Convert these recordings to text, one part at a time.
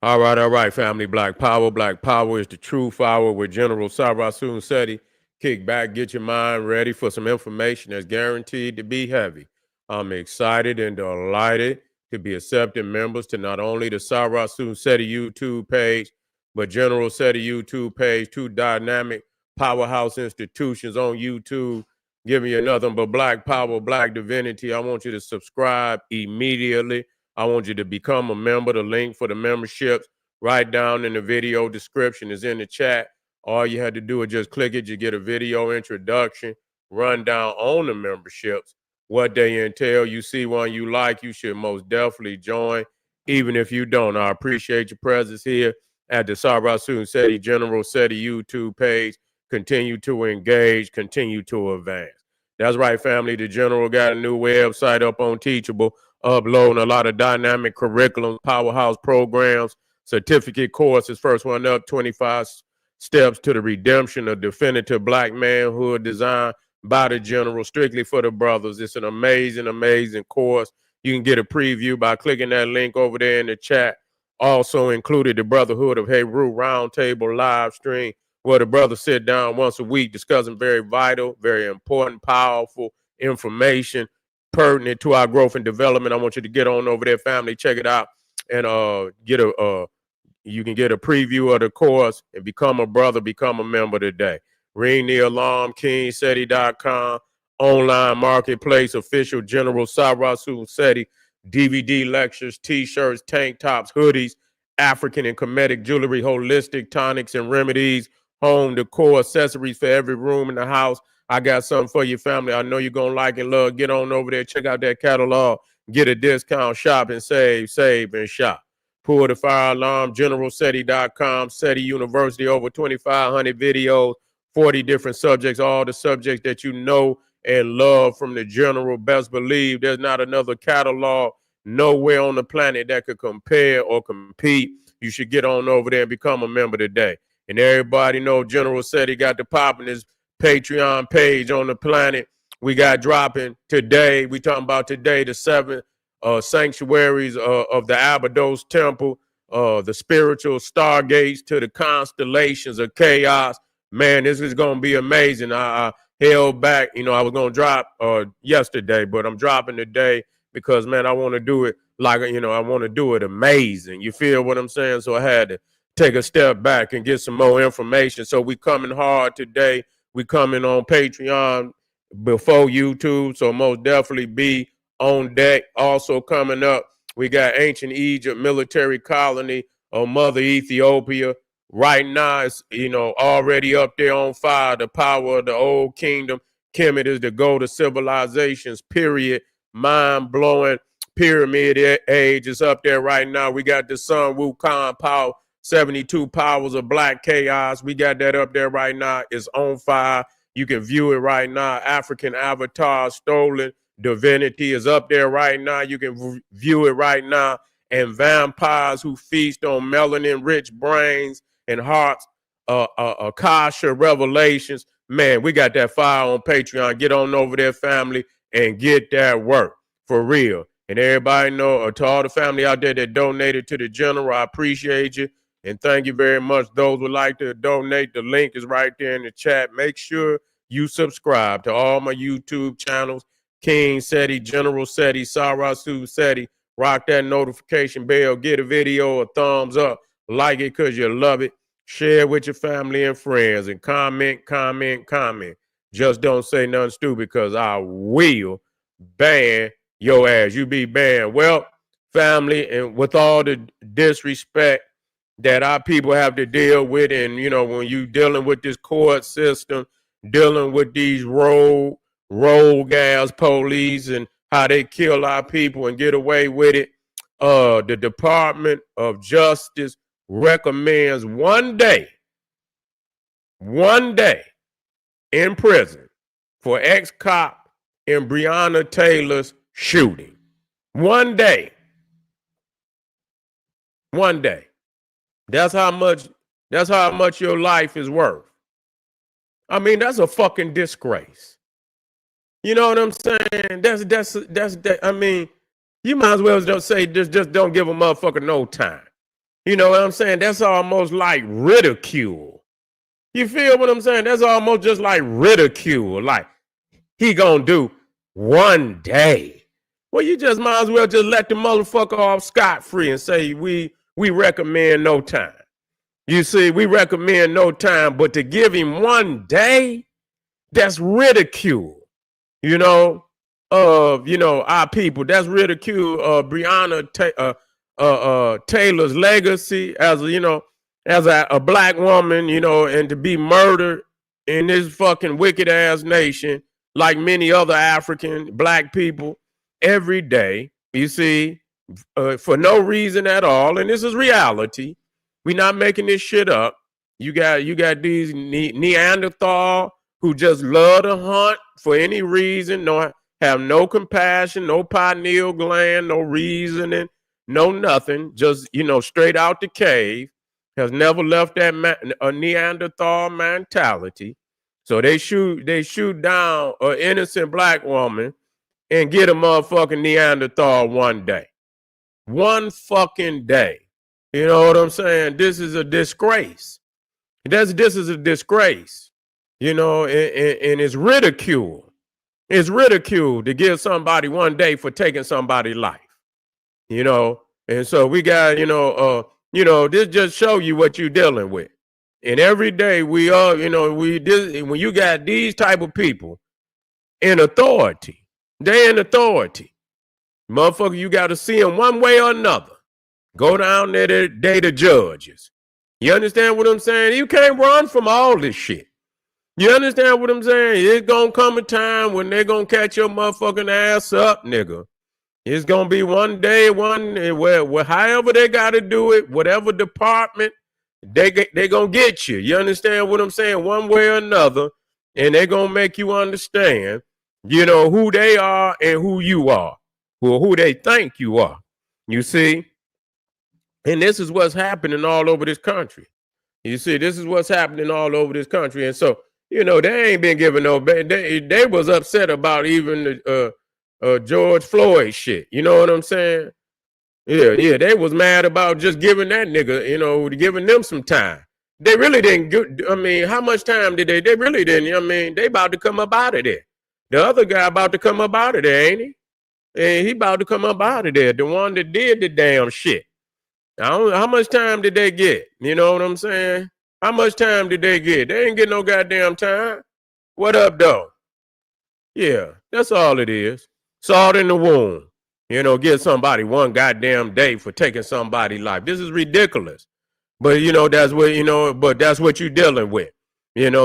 All right, family. Black Power. Black Power is the true power with General Sarasun Seti. Kick back, get your mind ready for some information that's guaranteed to be heavy. I'm excited and delighted to be accepting members to not only the Sarasun Seti YouTube page, but General Seti YouTube page, two dynamic powerhouse institutions on YouTube. Give me another but Black Power, Black Divinity. I want you to subscribe immediately. I want you to become a member. The link for the memberships right down in the video description is in the chat. All you had to do is just click it. You get a video introduction, rundown on the memberships, what they entail. You see one you like, you should most definitely join. Even if you don't, I appreciate your presence here at the Sarasun Seti General Seti YouTube page. Continue to engage, continue to advance. That's right, family. The General got a new website up on Teachable, uploading a lot of dynamic curriculum, powerhouse programs, certificate courses. First one up, 25 steps to the redemption of definitive black manhood, designed by the General, strictly for the brothers. It's an amazing, amazing course. You can get a preview by clicking that link over there in the chat. Also included the Brotherhood of Heru Roundtable live stream, where the brothers sit down once a week discussing very vital, very important, powerful information pertinent to our growth and development. I want you to get on over there, family, check it out, and you can get a preview of the course and become a brother, become a member today. Ring the alarm, KingSeti.com, online marketplace, official General Sarasu Seti, DVD lectures, t-shirts, tank tops, hoodies, African and Kemetic jewelry, holistic tonics and remedies, home decor, accessories for every room in the house. I got something for your family. I know you're going to like and love. Get on over there, check out that catalog, get a discount, shop and save and shop. Pull the fire alarm, generalseti.com, SETI University, over 2,500 videos, 40 different subjects, all the subjects that you know and love from the General. Best believe there's not another catalog nowhere on the planet that could compare or compete. You should get on over there and become a member today. And everybody know General SETI got the popping his Patreon page on the planet. We got dropping today. We talking about today, the 7th. Sanctuaries of the Abydos Temple, the spiritual stargates to the constellations of chaos. Man, this is going to be amazing. I held back. I was going to drop yesterday, but I'm dropping today because, man, I want to do it like, I want to do it amazing. You feel what I'm saying? So I had to take a step back and get some more information. So we coming hard today. We coming on Patreon before YouTube. So most definitely be on deck. Also coming up, we got ancient Egypt military colony of Mother Ethiopia. Right now, it's already up there on fire. The power of the old kingdom. Kemet is the goal to civilizations. Period. Mind blowing. Pyramid age is up there right now. We got the Sun Wukong power. 72 powers of black chaos. We got that up there right now. It's on fire. You can view it right now. African avatar stolen. Divinity is up there right now. You can view it right now. And vampires who feast on melanin-rich brains and hearts, Akasha revelations. Man, we got that fire on Patreon. Get on over there, family, and get that work for real. And everybody know, to all the family out there that donated to the General, I appreciate you. And thank you very much. Those would like to donate, the link is right there in the chat. Make sure you subscribe to all my YouTube channels. King Seti, General Seti, Sarasu Seti. Rock that notification bell. Get a video a thumbs up. Like it because you love it. Share with your family and friends. And comment. Just don't say nothing stupid because I will ban your ass. You be banned. Well, family, and with all the disrespect that our people have to deal with, and, when you dealing with this court system, dealing with these rogue gas police and how they kill our people and get away with it. The Department of Justice recommends one day in prison for ex-cop in Breonna Taylor's shooting. One day. That's how much your life is worth. I mean, that's a fucking disgrace. You know what I'm saying? That's I mean, you might as well just say just don't give a motherfucker no time. You know what I'm saying? That's almost like ridicule. You feel what I'm saying? That's almost just like ridicule. Like, he gonna do one day. Well, you just might as well just let the motherfucker off scot-free and say we recommend no time. You see, we recommend no time, but to give him one day, that's ridicule. Our people. That's ridicule. Breonna Taylor's legacy as a black woman, and to be murdered in this fucking wicked ass nation, like many other African black people, every day. You see, for no reason at all, and this is reality. We're not making this shit up. You got these Neanderthal who just love to hunt for any reason, have no compassion, no pineal gland, no reasoning, no nothing, just straight out the cave, has never left that a Neanderthal mentality. So they shoot down an innocent black woman and get a motherfucking Neanderthal one day. One fucking day. You know what I'm saying? This is a disgrace. This is a disgrace. And it's ridicule. It's ridicule to give somebody one day for taking somebody's life. And so we got, this just show you what you're dealing with. And every day we are, when you got these type of people in authority, they in authority. Motherfucker, you got to see them one way or another. Go down there, they the judges. You understand what I'm saying? You can't run from all this shit. You understand what I'm saying? It's going to come a time when they're going to catch your motherfucking ass up, nigga. It's going to be one day, where however they got to do it, whatever department, they going to get you. You understand what I'm saying? One way or another. And they're going to make you understand, who they are and who you are, or who they think you are. You see? And this is what's happening all over this country. You see, this is what's happening all over this country. And so, they ain't been giving no, they was upset about even the George Floyd shit. You know what I'm saying? Yeah, they was mad about just giving that nigga, giving them some time. They really didn't how much time did they really didn't, they about to come up out of there. The other guy about to come up out of there, ain't he? And he about to come up out of there, the one that did the damn shit. I don't know, how much time did they get? You know what I'm saying? How much time did they get? They ain't get no goddamn time. What up, though? Yeah, that's all it is. Salt in the wound. Give somebody one goddamn day for taking somebody's life. This is ridiculous. But, that's what you're dealing with.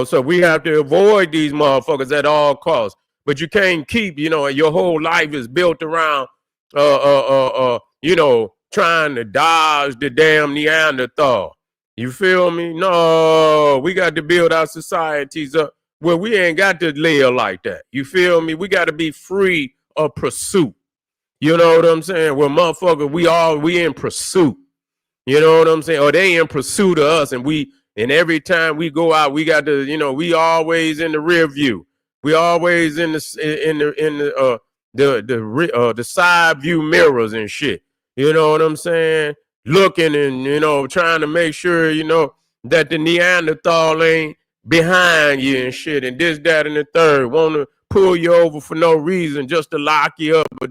So we have to avoid these motherfuckers at all costs. But you can't keep, your whole life is built around, trying to dodge the damn Neanderthal. You feel me? No, we got to build our societies up where we ain't got to live like that. You feel me? We got to be free of pursuit. You know what I'm saying? Well, motherfucker, we in pursuit. You know what I'm saying? Or they in pursuit of us, and every time we go out, we got to, we always in the rear view. We always in the side view mirrors and shit. You know what I'm saying? Looking and, trying to make sure, that the Neanderthal ain't behind you and shit. And this, that, and the third. Want to pull you over for no reason just to lock you up or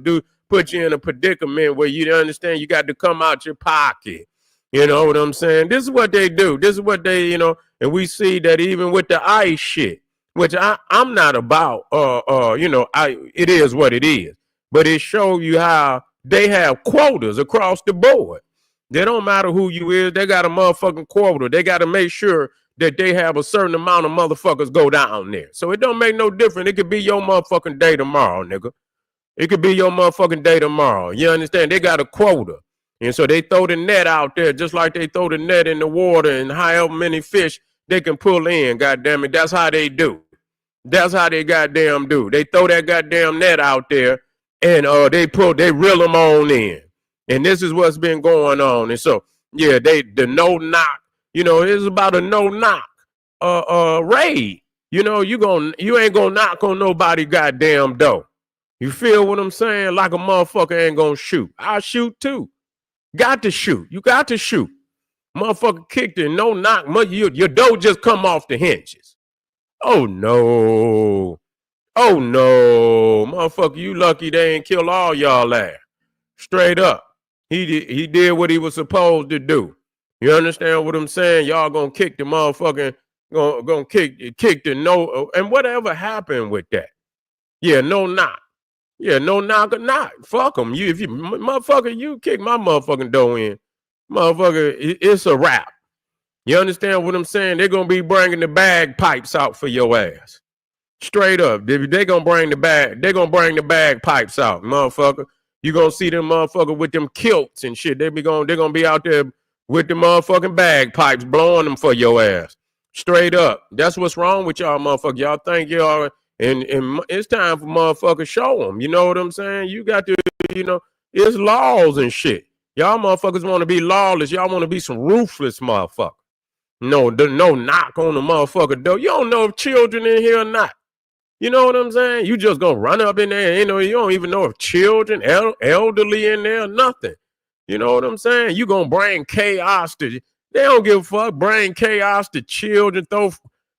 put you in a predicament where you understand you got to come out your pocket. You know what I'm saying? This is what they do. This is what they, and we see that even with the ICE shit, which I'm not about, it is what it is. But it shows you how they have quotas across the board. They don't matter who you is. They got a motherfucking quota. They got to make sure that they have a certain amount of motherfuckers go down there. So it don't make no difference. It could be your motherfucking day tomorrow, nigga. It could be your motherfucking day tomorrow. You understand? They got a quota. And so they throw the net out there just like they throw the net in the water and however many fish they can pull in. God damn it. That's how they do. That's how they goddamn do. They throw that goddamn net out there and they reel them on in. And this is what's been going on. And so, yeah, the no knock, it's about a no knock raid. You ain't gonna knock on nobody goddamn door. You feel what I'm saying? Like a motherfucker ain't gonna shoot. I'll shoot too. Got to shoot. You got to shoot. Motherfucker kicked it, no knock. Your door just come off the hinges. Oh no. Oh no. Motherfucker, you lucky they ain't kill all y'all ass. Straight up. He did what he was supposed to do. You understand what I'm saying? Y'all gonna kick the motherfucking gonna kick the no, and whatever happened with that. Yeah, no knock. Yeah, no knock or knock. Fuck them. If you motherfucker, you kick my motherfucking door in, motherfucker, it's a wrap. You understand what I'm saying? They're gonna be bringing the bagpipes out for your ass. Straight up. They gonna bring the bagpipes out, motherfucker. You gonna see them motherfucker with them kilts and shit. They're gonna be out there with the motherfucking bagpipes blowing them for your ass. Straight up. That's what's wrong with y'all motherfucker. Y'all think y'all and it's time for motherfuckers show them. You know what I'm saying? You got to, it's laws and shit. Y'all motherfuckers want to be lawless. Y'all want to be some ruthless motherfuckers. No knock on the motherfucker door. You don't know if children in here or not. You know what I'm saying? You just gonna run up in there. You don't even know if children, elderly in there, nothing. You know what I'm saying? You gonna bring chaos to. They don't give a fuck. Bring chaos to children.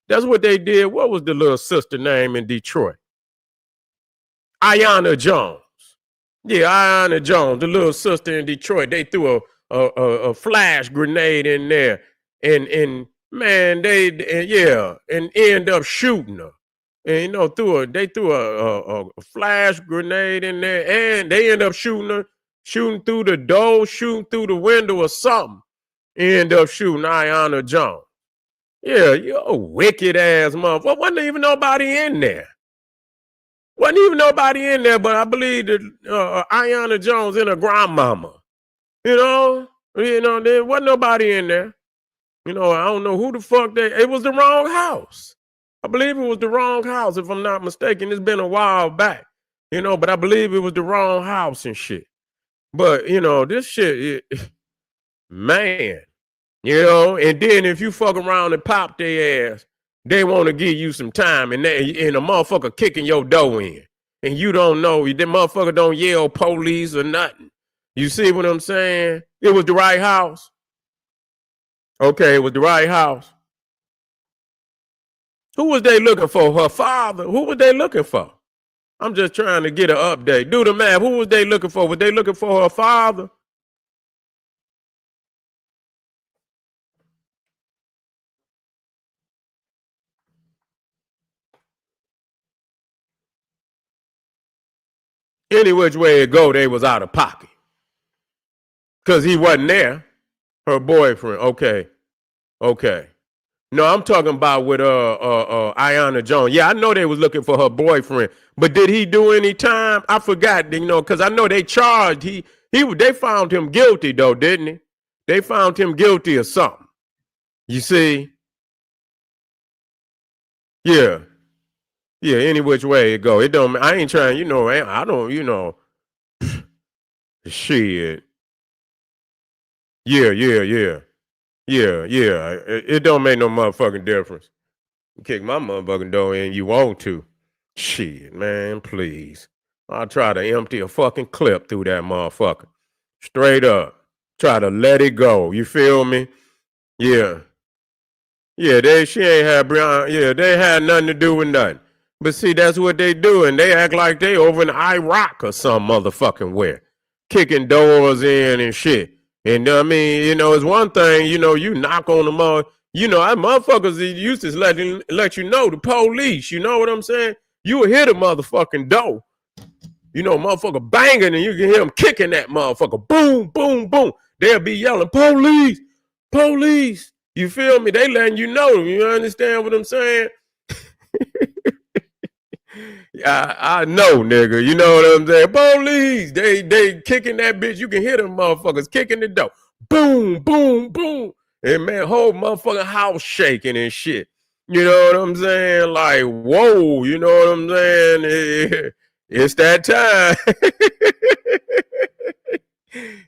That's what they did. What was the little sister name in Detroit? Ayanna Jones. Yeah, Ayanna Jones, the little sister in Detroit. They threw a flash grenade in there, and man, and end up shooting her. And they threw a flash grenade in there, and they end up shooting her, shooting through the door, shooting through the window or something. End up shooting Ayanna Jones. Yeah, you a wicked ass motherfucker. Wasn't even nobody in there. But I believe that Ayanna Jones and her grandmama. There wasn't nobody in there. I don't know who the fuck it was the wrong house. I believe it was the wrong house, if I'm not mistaken. It's been a while back, but I believe it was the wrong house and shit. But, this shit, man, and then if you fuck around and pop their ass, they want to give you some time, and a motherfucker kicking your door in, and you don't know, the motherfucker don't yell police or nothing. You see what I'm saying? It was the right house. Okay, it was the right house. Who was they looking for? Her father? Who was they looking for? I'm just trying to get an update. Do the math. Who was they looking for? Was they looking for her father? Any which way it go, they was out of pocket. Because he wasn't there. Her boyfriend. Okay. No, I'm talking about with Ayanna Jones. Yeah, I know they was looking for her boyfriend, but did he do any time? I forgot, because I know they charged. They found him guilty though, didn't he? They found him guilty of something. You see? Yeah. Yeah, any which way it go. It don't. I ain't trying. I don't. Shit. Yeah. It don't make no motherfucking difference. You kick my motherfucking door in, you want to. Shit, man, please. I'll try to empty a fucking clip through that motherfucker. Straight up. Try to let it go. You feel me? Yeah. Yeah, she ain't had Breonna. Yeah, they had nothing to do with nothing. But see, that's what they do, and they act like they over in Iraq or some motherfucking where. Kicking doors in and shit. And I mean, it's one thing, you knock on the mother. Motherfuckers used to let you know, the police, you know what I'm saying? You will hear the motherfucking door. Motherfucker banging, and you can hear them kicking that motherfucker. Boom, boom, boom. They'll be yelling, police, police. You feel me? They letting you know. You understand what I'm saying? I know, nigga. You know what I'm saying? Police. They kicking that bitch. You can hear them motherfuckers kicking the door. Boom, boom, boom. And man, whole motherfucking house shaking and shit. You know what I'm saying? Like, whoa, you know what I'm saying? It's that time.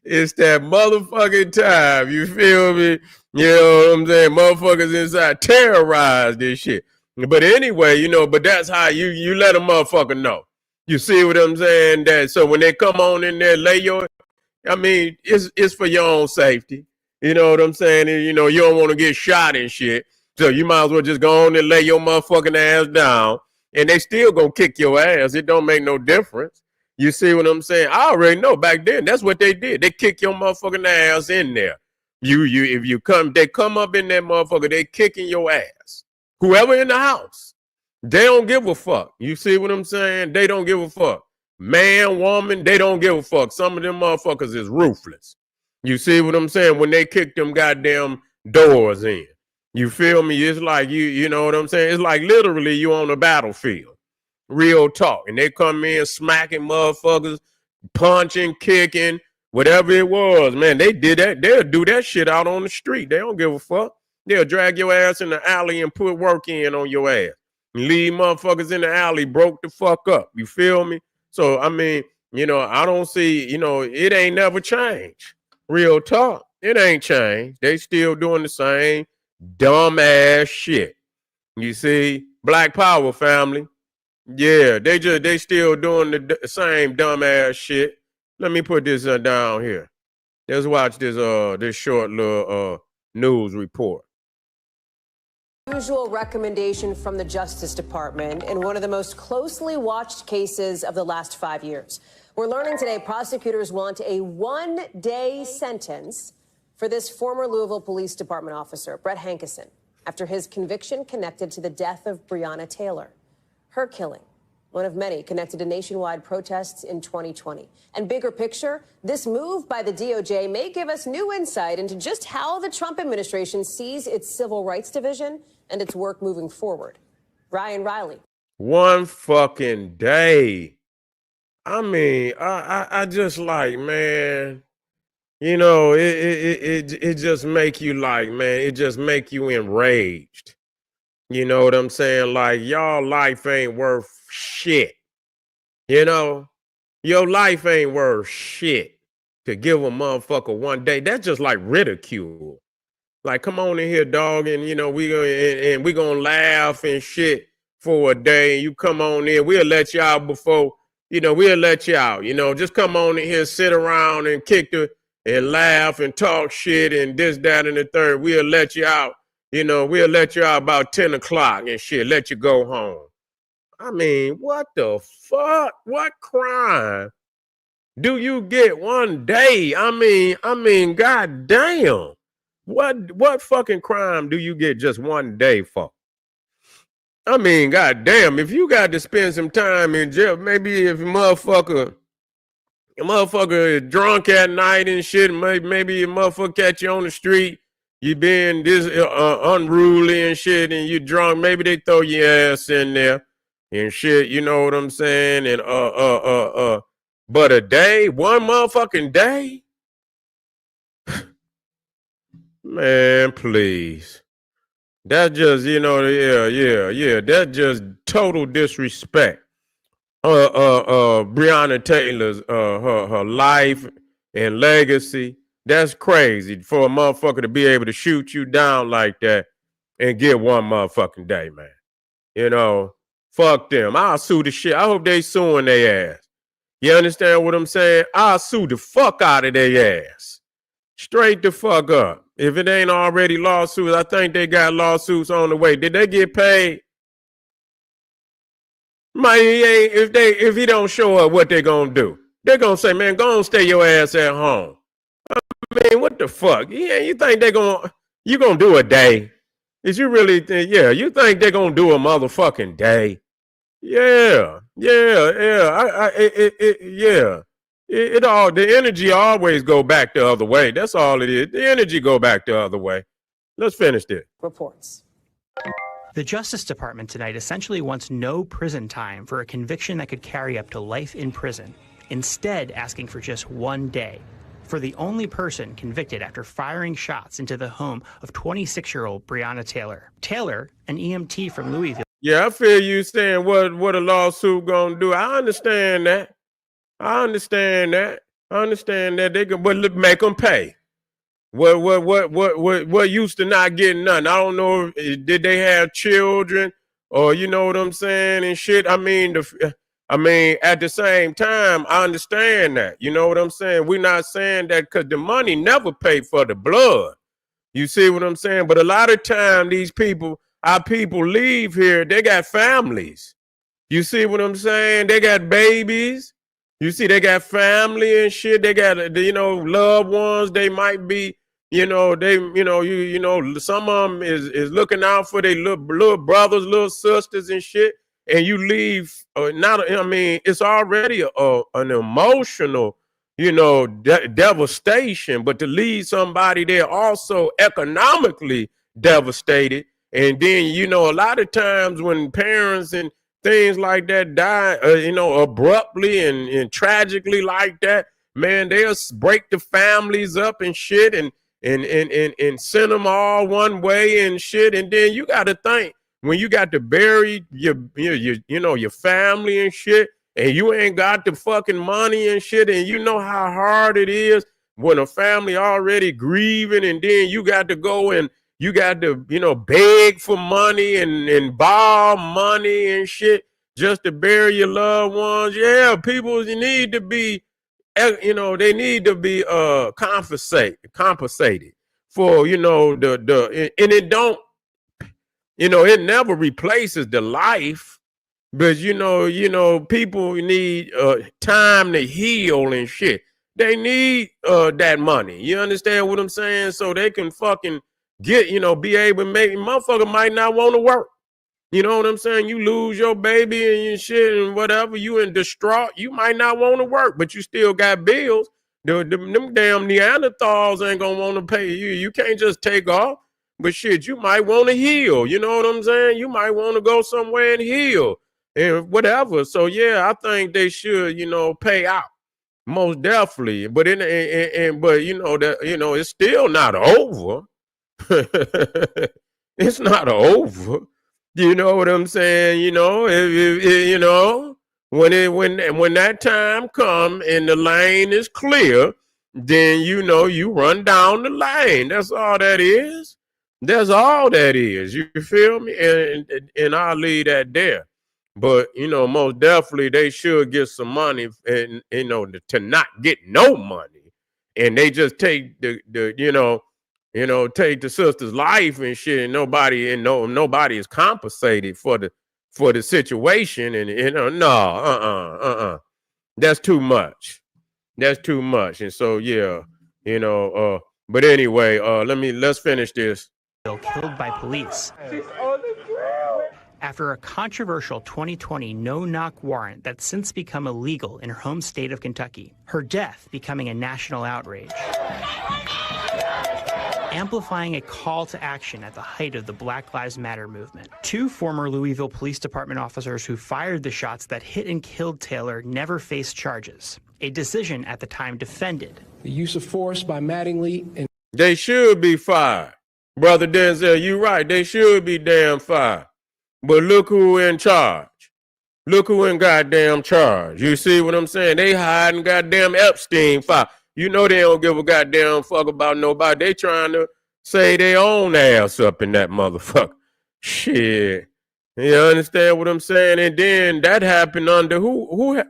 It's that motherfucking time. You feel me? You know what I'm saying? Motherfuckers inside terrorize this shit. But anyway, but that's how you let a motherfucker know. You see what I'm saying? That so when they come on in there, it's for your own safety. You know what I'm saying? And, you know, you don't want to get shot and shit. So you might as well just go on and lay your motherfucking ass down. And they still gonna kick your ass. It don't make no difference. You see what I'm saying? I already know back then that's what they did. They kick your motherfucking ass in there. If you come, they come up in that motherfucker, they kicking your ass. Whoever in the house. They don't give a fuck. You see what I'm saying? They don't give a fuck. Man, woman, they don't give a fuck. Some of them motherfuckers is ruthless. You see what I'm saying? When they kick them goddamn doors in. You feel me? It's like you know what I'm saying? It's like literally you on a battlefield. Real talk. And they come in smacking motherfuckers, punching, kicking, whatever it was. Man, they did that. They'll do that shit out on the street. They don't give a fuck. They'll drag your ass in the alley and put work in on your ass. Leave motherfuckers in the alley broke the fuck up. You feel me? So, I mean, you know, I don't see, you know, it ain't never changed. Real talk. It ain't changed. They still doing the same dumb ass shit. You see? Black Power family. Yeah, they still doing the same dumb ass shit. Let me put this down here. Let's watch this short little news report. Usual recommendation from the Justice Department in one of the most closely watched cases of the last 5 years. We're learning today prosecutors want a one-day sentence for this former Louisville Police Department officer, Brett Hankison, after his conviction connected to the death of Breonna Taylor. Her killing, one of many connected to nationwide protests in 2020. And bigger picture, this move by the DOJ may give us new insight into just how the Trump administration sees its civil rights division and its work moving forward. Ryan Riley. One fucking day. I mean, I just like, man, you know, it just make you like, man, it just make you enraged. You know what I'm saying? Like, y'all life ain't worth shit. You know, your life ain't worth shit to give a motherfucker one day. That's just like ridicule. Like, come on in here, dog, and you know we gonna laugh and shit for a day. And you come on in, we'll let you out before, you know, we'll let you out. You know, just come on in here, sit around and kick the and laugh and talk shit and this, that, and the third. We'll let you out. You know, we'll let you out about 10 o'clock and shit. Let you go home. I mean, what the fuck? What crime do you get one day? I mean, goddamn. What fucking crime do you get just one day for? I mean, goddamn, if you got to spend some time in jail, maybe if a motherfucker is drunk at night and shit, maybe a motherfucker catch you on the street, you being this unruly and shit, and you drunk, maybe they throw your ass in there and shit, you know what I'm saying? And but a day, one motherfucking day? Man, please. That just, you know, yeah. That just total disrespect. Breonna Taylor's her life and legacy. That's crazy for a motherfucker to be able to shoot you down like that and get one motherfucking day, man. You know, fuck them. I'll sue the shit. I hope they suing their ass. You understand what I'm saying? I'll sue the fuck out of their ass. Straight the fuck up. If it ain't already lawsuits, I think they got lawsuits on the way. Did they get paid? Man, if he don't show up, what they gonna do? They're gonna say, man, go on, stay your ass at home. I mean, what the fuck? Yeah, you think you gonna do a day? Is you really think? Yeah, you think they're gonna do a motherfucking day? Yeah. It all, the energy always go back the other way. That's all it is. The energy go back the other way. Let's finish this. Reports. The Justice Department tonight essentially wants no prison time for a conviction that could carry up to life in prison, instead asking for just one day for the only person convicted after firing shots into the home of 26-year-old Breonna Taylor. Taylor, an EMT from Louisville. Yeah, I feel you saying what a lawsuit gonna do. I understand that. They can, but make them pay. What used to not getting none? I don't know. Did they have children or you know what I'm saying and shit? I mean, I mean, at the same time, I understand that. You know what I'm saying? We're not saying that because the money never paid for the blood. You see what I'm saying? But a lot of time, our people leave here, they got families. You see what I'm saying? They got babies. You see, they got family and shit. They got, loved ones. They might be, some of them is looking out for their little brothers, little sisters and shit. And you leave, it's already an emotional, devastation. But to leave somebody there also economically devastated. And then, a lot of times when parents and things like that die, abruptly and tragically like that, man, they'll break the families up and shit and send them all one way and shit. And then you got to think, when you got to bury your family and shit, and you ain't got the fucking money and shit, and you know how hard it is when a family already grieving, and then you got to go and you got to, beg for money and borrow money and shit just to bury your loved ones. Yeah, people need to be, they need to be compensated for, and it don't, it never replaces the life, but people need time to heal and shit. They need that money. You understand what I'm saying? So they can fucking get, be able to make, motherfucker might not want to work. You know what I'm saying? You lose your baby and your shit and whatever, you in distraught, you might not want to work, but you still got bills. Them damn Neanderthals ain't gonna want to pay you. You can't just take off. But shit, you might want to heal. You know what I'm saying? You might want to go somewhere and heal and whatever. So yeah, I think they should, pay out. Most definitely. But it's still not over. It's not over. You know what I'm saying? When that time come and the lane is clear, then you run down the lane. That's all that is. That's all that is. You feel me? And I'll leave that there. But most definitely they should get some money, and to not get no money, and they just take the take the sister's life and shit, and nobody is compensated for the situation, and that's too much. That's too much. And so yeah, but anyway, let's finish this. Killed by police after a controversial 2020 no-knock warrant that's since become illegal in her home state of Kentucky. Her death becoming a national outrage, amplifying a call to action at the height of the Black Lives Matter movement. Two former Louisville Police Department officers who fired the shots that hit and killed Taylor never faced charges, a decision at the time defended. The use of force by Mattingly and they should be fired. Brother Denzel, you right. They should be damn fired. But look who in charge. Look who in goddamn charge. You see what I'm saying? They hiding goddamn Epstein file. They don't give a goddamn fuck about nobody. They trying to say their own ass up in that motherfucker. Shit. You understand what I'm saying? And then that happened under who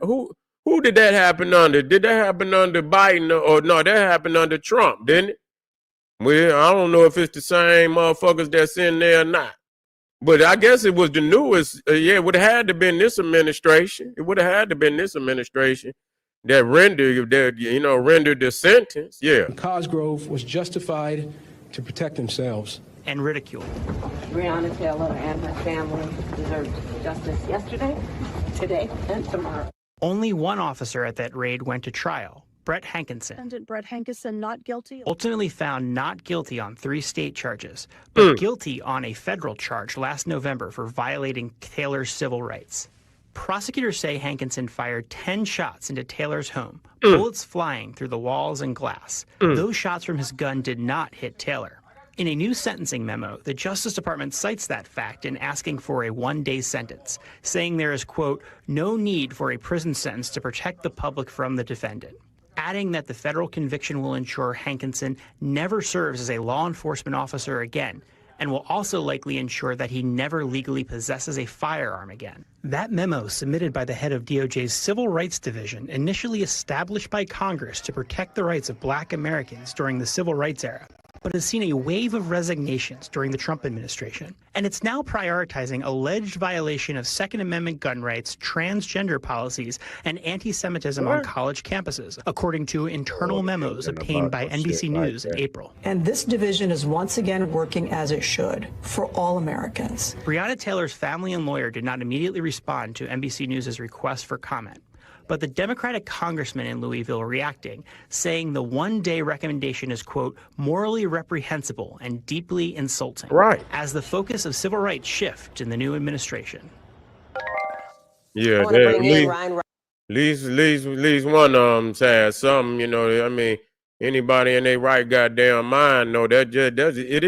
did that happen under? Did that happen under Biden or no? That happened under Trump, didn't it? Well, I don't know if it's the same motherfuckers that's in there or not. But I guess it was the newest. It would have had to been this administration. It would have had to been this administration that rendered the sentence. Yeah. Cosgrove was justified to protect themselves. And ridiculed. Breonna Taylor and her family deserved justice yesterday, today, and tomorrow. Only one officer at that raid went to trial, Brett Hankinson. Defendant Brett Hankinson not guilty. Ultimately found not guilty on 3 state charges, but guilty on a federal charge last November for violating Taylor's civil rights. Prosecutors say Hankinson fired 10 shots into Taylor's home, bullets flying through the walls and glass. Those shots from his gun did not hit Taylor. In a new sentencing memo, the Justice Department cites that fact in asking for a 1-day sentence, saying there is, quote, no need for a prison sentence to protect the public from the defendant, adding that the federal conviction will ensure Hankinson never serves as a law enforcement officer again, and will also likely ensure that he never legally possesses a firearm again. That memo, submitted by the head of DOJ's Civil Rights Division, initially established by Congress to protect the rights of Black Americans during the Civil Rights era, but has seen a wave of resignations during the Trump administration. And it's now prioritizing alleged violation of Second Amendment gun rights, transgender policies, and anti-Semitism on college campuses, according to internal memos obtained by NBC News in April. And this division is once again working as it should for all Americans. Breonna Taylor's family and lawyer did not immediately respond to NBC News' request for comment. But the Democratic congressman in Louisville reacting, saying the one-day recommendation is, quote, morally reprehensible and deeply insulting. Right. As the focus of civil rights shift in the new administration. Yeah, at least one of them said something, you know. I mean, anybody in their right goddamn mind know that it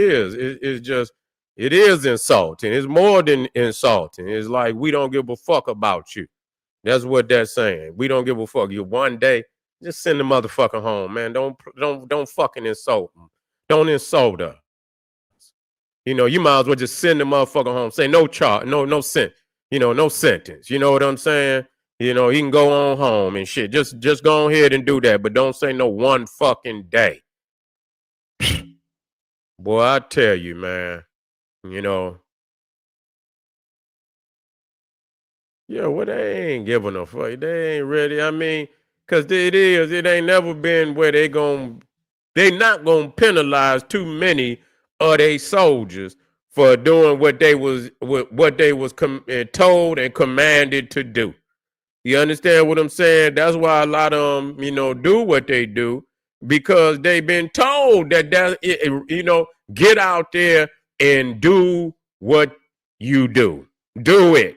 is insulting. It's more than insulting. It's like, we don't give a fuck about you. That's what that's saying. We don't give a fuck. You one day, just send the motherfucker home, man. Don't fucking insult them. Don't insult us. You know, you might as well just send the motherfucker home. Say no charge, no sentence. You know, no sentence. You know what I'm saying? You know, he can go on home and shit. Just go ahead and do that, but don't say no one fucking day. Boy, I tell you, man. You know. Yeah, well, they ain't giving a fuck. They ain't ready. I mean, because it ain't never been where they not going to penalize too many of their soldiers for doing what they was told and commanded to do. You understand what I'm saying? That's why a lot of them, you know, do what they do, because they've been told that you know, get out there and do what you do. Do it.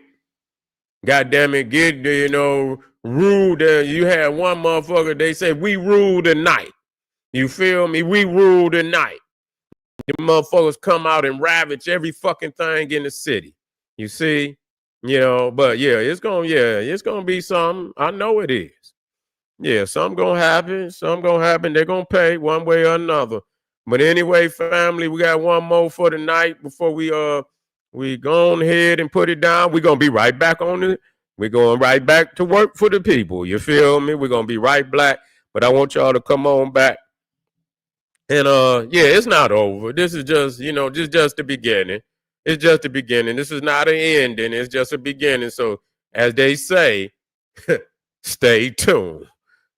God damn it, you know, rule. You had one motherfucker, they say, we rule the night. You feel me? We rule the night. The motherfuckers come out and ravage every fucking thing in the city. You see? You know, but yeah, it's gonna be something. I know it is. Yeah, something gonna happen. Something gonna happen. They're gonna pay one way or another. But anyway, family, we got one more for the night before we go on ahead and put it down. We're going to be right back on it. We're going right back to work for the people. You feel me? We're going to be right back. But I want y'all to come on back. And, yeah, it's not over. This is just, you know, just the beginning. It's just the beginning. This is not an ending. It's just a beginning. So, as they say, stay tuned.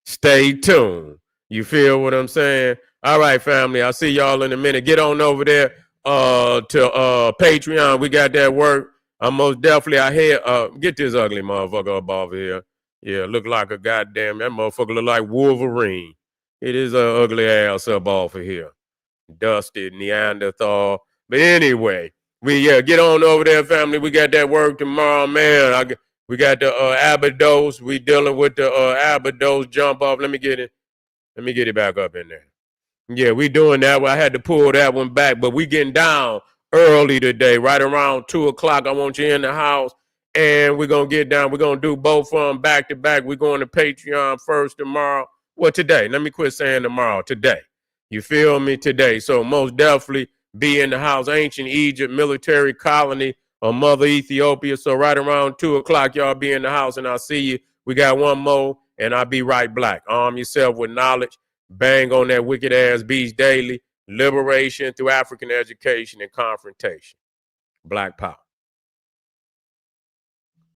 Stay tuned. You feel what I'm saying? All right, family. I'll see y'all in a minute. Get on over there to Patreon. We got that work. I'm most definitely out here. Get this ugly motherfucker up over here. Yeah, look like a goddamn, that motherfucker look like Wolverine. It is an ugly ass up off of here. Dusty Neanderthal. But anyway, get on over there, family. We got that work tomorrow, man. We got the Abados. We dealing with the Abados jump off. Let me get it back up in there. Yeah, we doing that. I had to pull that one back, but we getting down early today, right around 2 o'clock. I want you in the house, and we're going to get down. We're going to do both of them back to back. We're going to Patreon first tomorrow. Well, today. Let me quit saying tomorrow. Today. You feel me? Today. So most definitely be in the house. Ancient Egypt military colony of Mother Ethiopia. So right around 2 o'clock, y'all be in the house, and I'll see you. We got one more, and I'll be right back. Arm yourself with knowledge. Bang on that wicked ass beast daily. Liberation through African education and confrontation. Black power.